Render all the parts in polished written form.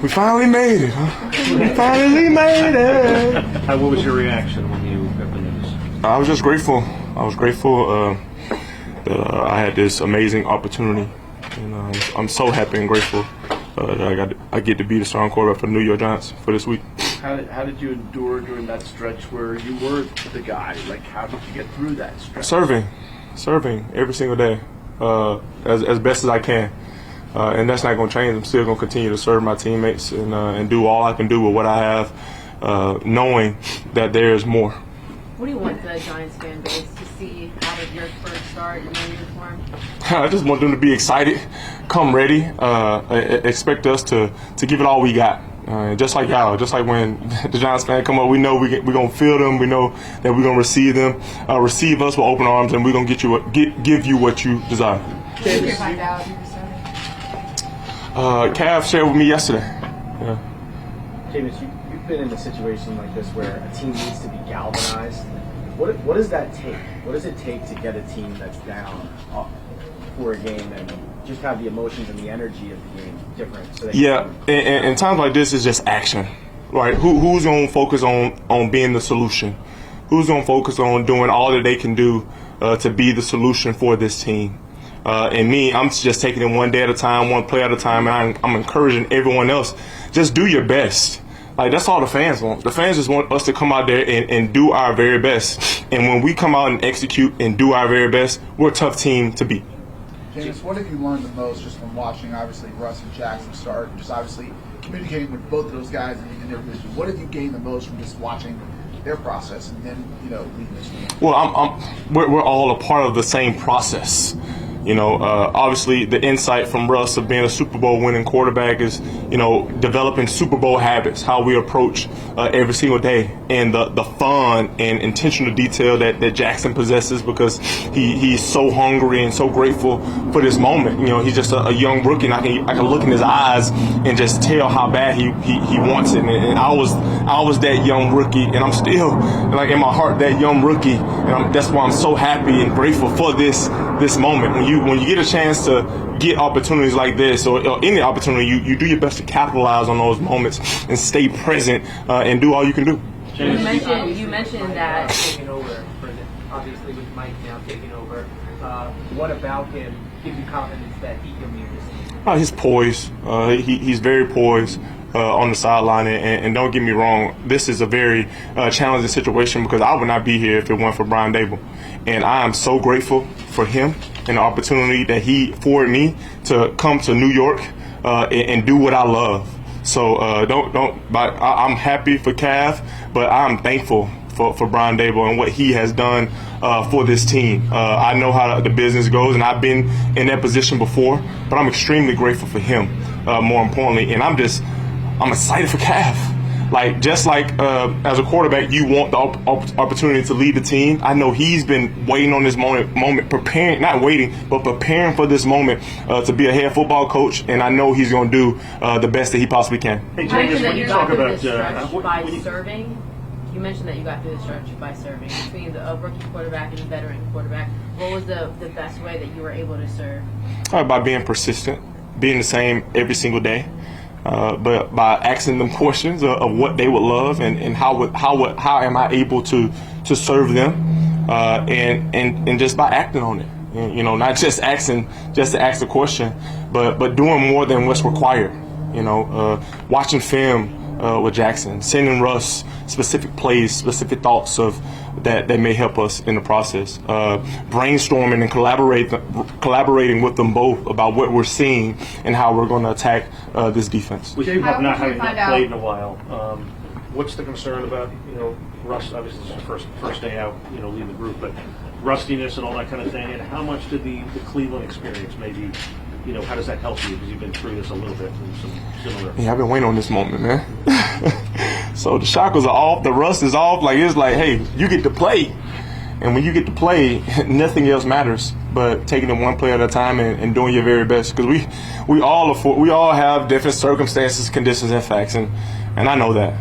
We finally made it, huh? We finally made it. What was your reaction when you got the news? I was just grateful. I was grateful that I had this amazing opportunity, and I'm so happy and grateful that I get to be the starting quarterback for the New York Giants for this week. How did you endure during that stretch where you were the guy? Like, how did you get through that stretch? Serving every single day, as best as I can. And that's not going to change. I'm still going to continue to serve my teammates and do all I can do with what I have, knowing that there is more. What do you want the Giants fan base to see out of your first start in your uniform? I just want them to be excited, come ready, expect us to give it all we got. Just like y'all, just like when the Giants fans come up, we know we're going to feel them. We know that we're going to receive them, receive us with open arms, and we're going to give you what you desire. Did you find out you were starting? Cav shared with me yesterday. Yeah. Jameis, you've been in a situation like this where a team needs to be galvanized. What does that take? What does it take to get a team that's down for a game and just have the emotions and the energy of the game different? So and times like this is just action, right? Who's going to focus on being the solution? Who's going to focus on doing all that they can do to be the solution for this team? And me, I'm just taking it one day at a time, one play at a time, and I'm encouraging everyone else, just do your best. Like, that's all the fans want. The fans just want us to come out there and do our very best. And when we come out and execute and do our very best, we're a tough team to beat. James, what have you learned the most just from watching, obviously, Russ and Jackson start, and just obviously communicating with both of those guys in their position? What have you gained the most from just watching their process and then, leading this team? Well, we're all a part of the same process. Obviously the insight from Russ of being a Super Bowl winning quarterback is, developing Super Bowl habits, how we approach every single day, and the fun and intentional detail that Jackson possesses because he's so hungry and so grateful for this moment. He's just a young rookie, and I can look in his eyes and just tell how bad he wants it. And I was that young rookie, and I'm still, like, in my heart, that young rookie, and that's why I'm so happy and grateful for this moment. When you get a chance to get opportunities like this or any opportunity, you do your best to capitalize on those moments and stay present and do all you can do. You mentioned that taking over, obviously with Mike now taking over. What about him gives you confidence that he can lead this team? His poise. He's very poised on the sideline, and don't get me wrong, this is a very challenging situation because I would not be here if it weren't for Brian Daboll. And I am so grateful for him and the opportunity that he afforded me to come to New York and do what I love. So I'm happy for Cav, but I'm thankful for Brian Daboll and what he has done for this team. I know how the business goes, and I've been in that position before, but I'm extremely grateful for him, more importantly. And I'm excited for Cav. Just like as a quarterback, you want the opportunity to lead the team. I know he's been waiting on this moment, preparing, not waiting, but preparing for this moment to be a head football coach, and I know he's going to do the best that he possibly can. Hey, James, when you talk about serving, you mentioned that you got through the stretch by serving between the rookie quarterback and the veteran quarterback. What was the best way that you were able to serve? By being persistent, being the same every single day. But by asking them questions of what they would love and how am I able to serve them, and just by acting on it, not just asking just to ask the question, but doing more than what's required. Watching film with Jackson, sending Russ specific plays, specific thoughts of that may help us in the process. Brainstorming and collaborating with them both about what we're seeing and how we're going to attack this defense. With you not having played in a while, what's the concern about, Russ? Obviously, this is the first day out, leading the group, but rustiness and all that kind of thing. And how much did the Cleveland experience maybe? How does that help you? Because you've been through this a little bit and some similar. Yeah, I've been waiting on this moment, man. So the shackles are off, the rust is off. It's like, hey, you get to play. And when you get to play, nothing else matters but taking it one play at a time and doing your very best. Because we all have different circumstances, conditions, and facts, and I know that.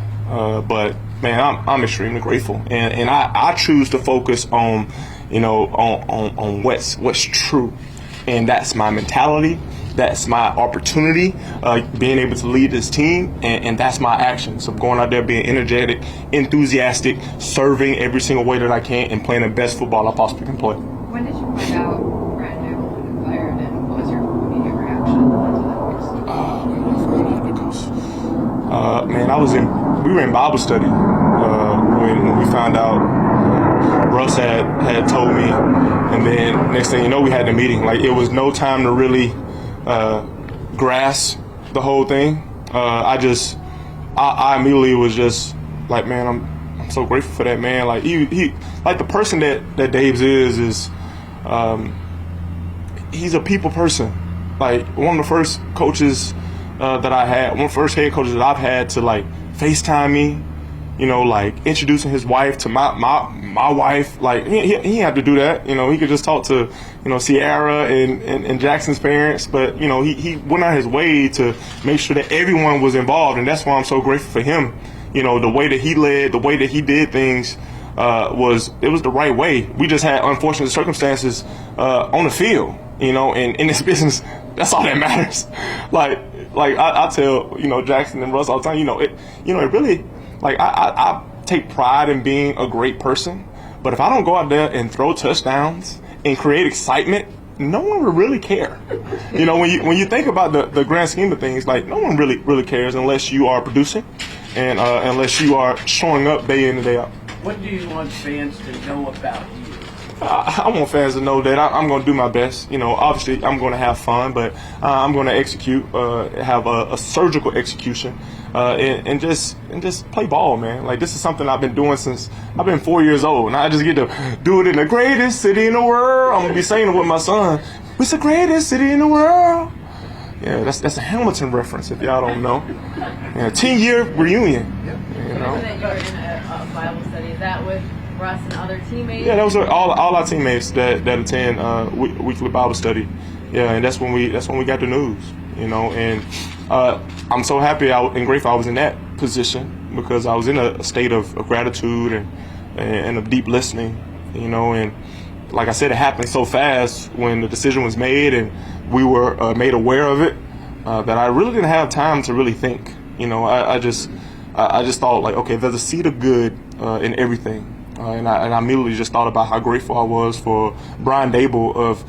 But man, I'm extremely grateful, and I choose to focus on on what's true. And that's my mentality. That's my opportunity, being able to lead this team, and that's my action. So going out there being energetic, enthusiastic, serving every single way that I can, and playing the best football I possibly can play. When did you find out Brad Daboll had been fired, and what was your immediate reaction to that news? Man, we were in Bible study when we found out. Russ had told me, and then next thing you know, we had the meeting. Like, it was no time to really grasp the whole thing. I immediately was just like, man, I'm so grateful for that, man. Like, he like the person that Daves is he's a people person. Like, one of the first coaches that I had, one of the first head coaches that I've had to like FaceTime me, you know, like introducing his wife to my wife. Like, he didn't have to do that. You know, he could just talk to, you know, Sierra and Jackson's parents. But, you know, he went out his way to make sure that everyone was involved. And that's why I'm so grateful for him. You know, the way that he led, the way that he did things was the right way. We just had unfortunate circumstances on the field, you know, and in this business, that's all that matters. Like I tell, you know, Jackson and Russ all the time, it really, like, I take pride in being a great person, but if I don't go out there and throw touchdowns and create excitement, no one will really care. You know, when you think about the grand scheme of things, like, no one really cares unless you are producing and unless you are showing up day in and day out. What do you want fans to know about you? I want fans to know that I'm going to do my best. You know, obviously I'm going to have fun, but I'm going to execute, have a surgical execution, and just play ball, man. Like, this is something I've been doing since I've been 4 years old, and I just get to do it in the greatest city in the world. I'm going to be saying it with my son. It's the greatest city in the world. Yeah, that's a Hamilton reference if y'all don't know. Yeah, 10-year reunion. You know? That you're in a Bible study. Is that with Russ and other teammates? Yeah, that was all our teammates that attend weekly Bible study. Yeah, and that's when we got the news. You know, and I'm so happy and grateful I was in that position, because I was in a state of gratitude and of deep listening. You know, and like I said, it happened so fast when the decision was made and we were made aware of it, that I really didn't have time to really think. You know, I just thought, like, okay, there's a seed of good in everything. And I immediately just thought about how grateful I was for Brian Daboll of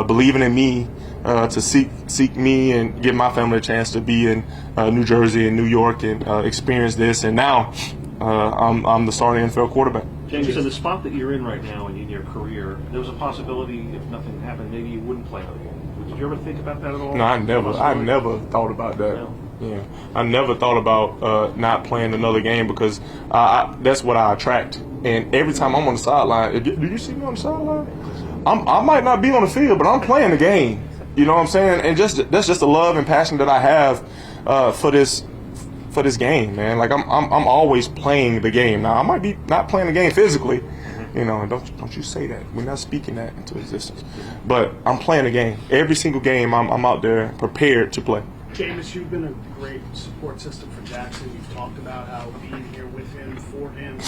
believing in me to seek me and give my family a chance to be in New Jersey and New York and experience this. And now I'm the starting NFL quarterback. James, so the spot that you're in right now in your career, there was a possibility, if nothing happened, maybe you wouldn't play another game. Did you ever think about that at all? No, I never thought about that. No. Yeah, I never thought about not playing another game, because that's what I attract. And every time I'm on the sideline, do you see me on the sideline? I might not be on the field, but I'm playing the game. You know what I'm saying? And that's just the love and passion that I have for this game, man. Like, I'm always playing the game. Now, I might be not playing the game physically. You know, don't you say that. We're not speaking that into existence. But I'm playing the game. Every single game, I'm out there prepared to play. Jameis, you've been a great support system for Jackson. You've talked about how being here with him, for him,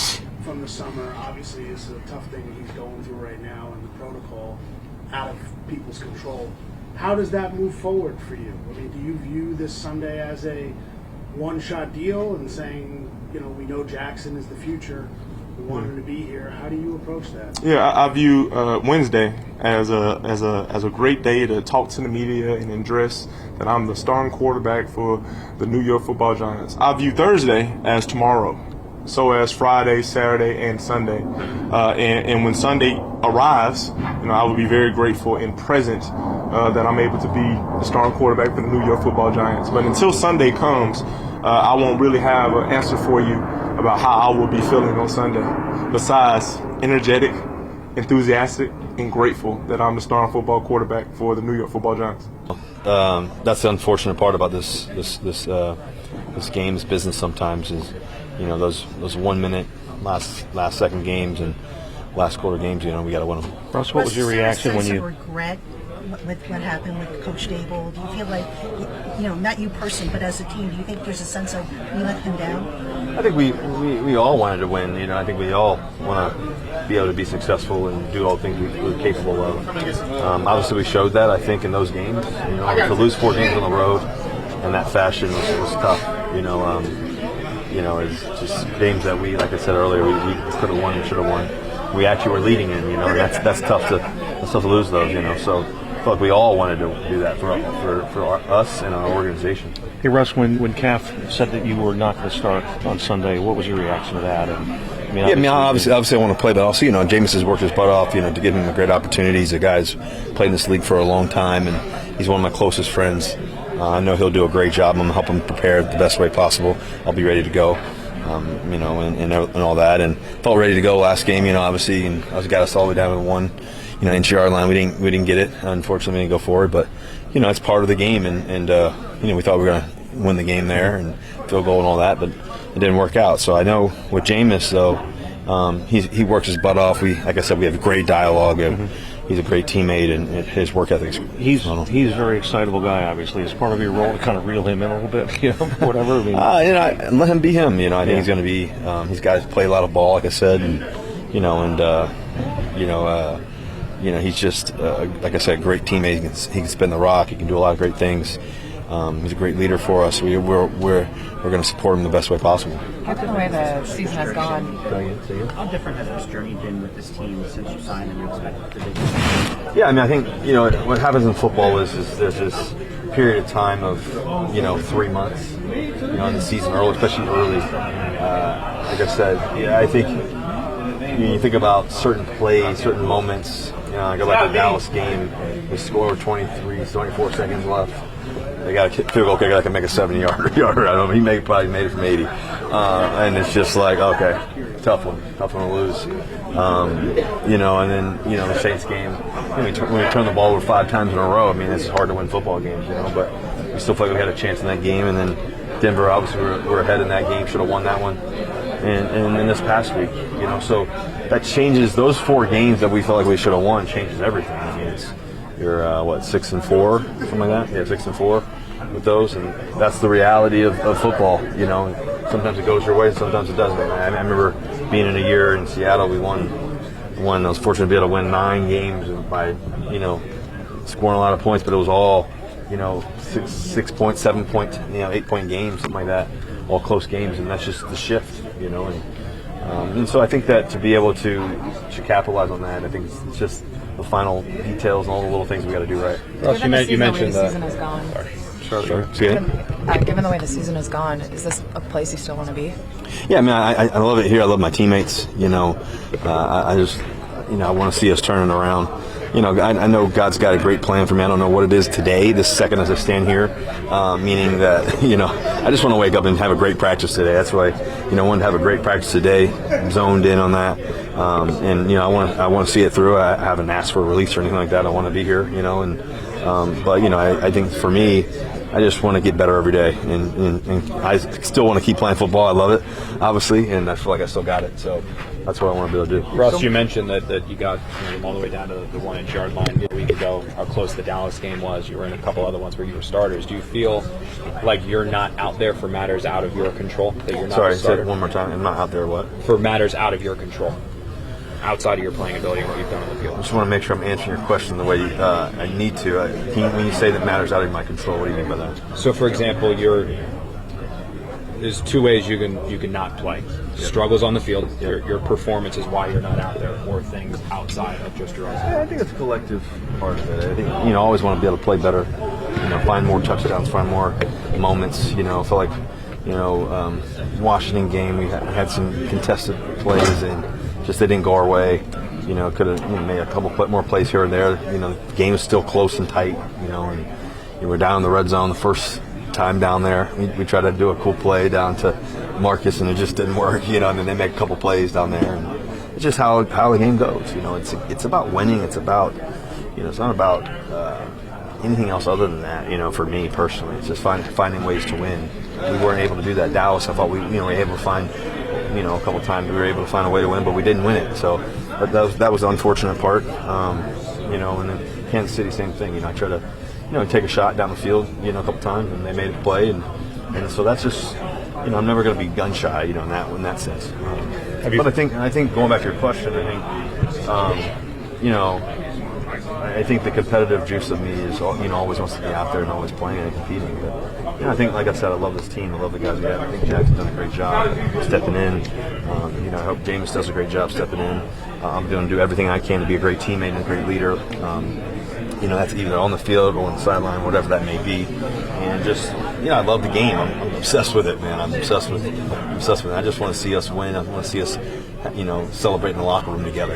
from the summer, obviously is a tough thing that he's going through right now, and the protocol out of people's control. How does that move forward for you? I mean, do you view this Sunday as a one-shot deal and saying, you know, we know Jackson is the future, we want him to be here? How do you approach that? Yeah, I view Wednesday as a great day to talk to the media and address that I'm the starting quarterback for the New York Football Giants. I view Thursday as tomorrow, so as Friday, Saturday, and Sunday. And when Sunday arrives, you know, I will be very grateful and present that I'm able to be the starting quarterback for the New York Football Giants. But until Sunday comes, I won't really have an answer for you about how I will be feeling on Sunday, besides energetic, enthusiastic, and grateful that I'm the starting football quarterback for the New York Football Giants. That's the unfortunate part about this game, this business sometimes, is, you know, those 1 minute, last second games and last quarter games, you know, we got to win them. Russ, what was your reaction when you? Regret with what happened with Coach Daboll? Do you feel like, not you personally, but as a team, do you think there's a sense of we let them down? I think we all wanted to win. I think we all want to be able to be successful and do all the things we're capable of. Obviously, we showed that, I think, in those games. To lose 4 games on the road in that fashion was tough. It's just games that we, like I said earlier, we could have won and should have won. We actually were leading in, and that's tough to lose those. So I feel like we all wanted to do that for us and our organization. Hey Russ, when Calf said that you were not going to start on Sunday, what was your reaction to that? Obviously I want to play, but also Jameis has worked his butt off, to give him a great opportunity. He's a guy who's played in this league for a long time, and he's one of my closest friends. I know he'll do a great job. I'm going to help him prepare the best way possible. I'll be ready to go. And all that, and felt ready to go last game. Obviously, and I got us all the way down to the 1 inch yard line. We didn't get it. Unfortunately, we didn't go forward, but it's part of the game, and we thought we were going to win the game there and field goal and all that, but it didn't work out. So I know with Jameis though, he works his butt off. Like I said, we have great dialogue. He's a great teammate, and his work ethic. He's a very excitable guy. Obviously, as part of your role to kind of reel him in a little bit, whatever. Let him be him. I think he's going to be. He's got to play a lot of ball, like I said, and he's just like I said, a great teammate. He can spin the rock. He can do a lot of great things. He's a great leader for us. We're going to support him the best way possible. Given the way the season has gone, how different has this journey been with this team since you signed and you expected to be? Yeah, I think what happens in football is there's this period of time of 3 months in the season, especially early. Like I said, I think you think about certain plays, certain moments. I go back to the Dallas game. We score 24 seconds left. They got a field goal kicker that can make a 70-yarder. I don't know. He probably made it from 80, and it's just like, okay, tough one to lose. And then the Saints game, when we turn the ball over 5 times in a row. It's hard to win football games, but we still feel like we had a chance in that game. And then Denver, obviously, we're ahead in that game, should have won that one. And then this past week, so that changes those 4 games that we felt like we should have won. Changes everything. You're 6-4, something like that. Yeah, 6-4 with those, and that's the reality of football. Sometimes it goes your way, and sometimes it doesn't. I remember being in a year in Seattle. We won. I was fortunate to be able to win 9 games by scoring a lot of points, but it was all 6 point, 7 point, 8 point games, something like that. All close games, and that's just the shift. And so I think that to be able to capitalize on that, I think it's just the final details and all the little things we got to do right. Ross, you mentioned the season has gone. Sure. Given the way the season has gone, is this a place you still want to be? Yeah, I love it here. I love my teammates. I just I want to see us turning around. I know God's got a great plan for me. I don't know what it is today, this second as I stand here, meaning that, I just want to wake up and have a great practice today. That's why, I wanted to have a great practice today, zoned in on that. I want to see it through. I haven't asked for a release or anything like that. I want to be here, but I think for me, I just want to get better every day, and I still want to keep playing football. I love it, obviously, and I feel like I still got it. So that's what I want to be able to do. Russ, you mentioned that you got all the way down to the 1 inch yard line a week ago. How close the Dallas game was. You were in a couple other ones where you were starters. Do you feel like you're not out there for matters out of your control? That you're not. Sorry, say it one more time. I'm not out there. What? For matters out of your control, outside of your playing ability and what you've done on the field. I just want to make sure I'm answering your question the way I need to. When you say that matters out of my control, what do you mean by that? So, for example, there's 2 ways you can not play. Struggles on the field, your performance is why you're not out there, or things outside of just your own. Yeah, I think it's a collective part of it. I think I always want to be able to play better, find more touchdowns, find more moments. I feel like Washington game we had some contested plays and just they didn't go our way. Could have made a couple more plays here and there. The game is still close and tight. And we're down in the red zone the first time down there. We tried to do a cool play down to Marcus, and it just didn't work. And then they make a couple plays down there, and it's just how the game goes. It's about winning. It's about it's not about anything else other than that. For me personally, it's just finding ways to win. We weren't able to do that. Dallas, I thought we were able to find. A couple times we were able to find a way to win, but we didn't win it. So that was the unfortunate part. And then Kansas City, same thing. I try to, take a shot down the field, a couple times, and they made a play, and so that's just, I'm never going to be gun shy, in that sense. But I think going back to your question, I think the competitive juice of me is, always wants to be out there and always playing and competing. But I think, like I said, I love this team. I love the guys we have. I think Jackson's done a great job stepping in. I hope Jameis does a great job stepping in. I'm going to do everything I can to be a great teammate and a great leader. That's either on the field or on the sideline, whatever that may be. And just, I love the game. I'm obsessed with it, man. I'm obsessed with it. I just want to see us win. I want to see us, celebrate in the locker room together,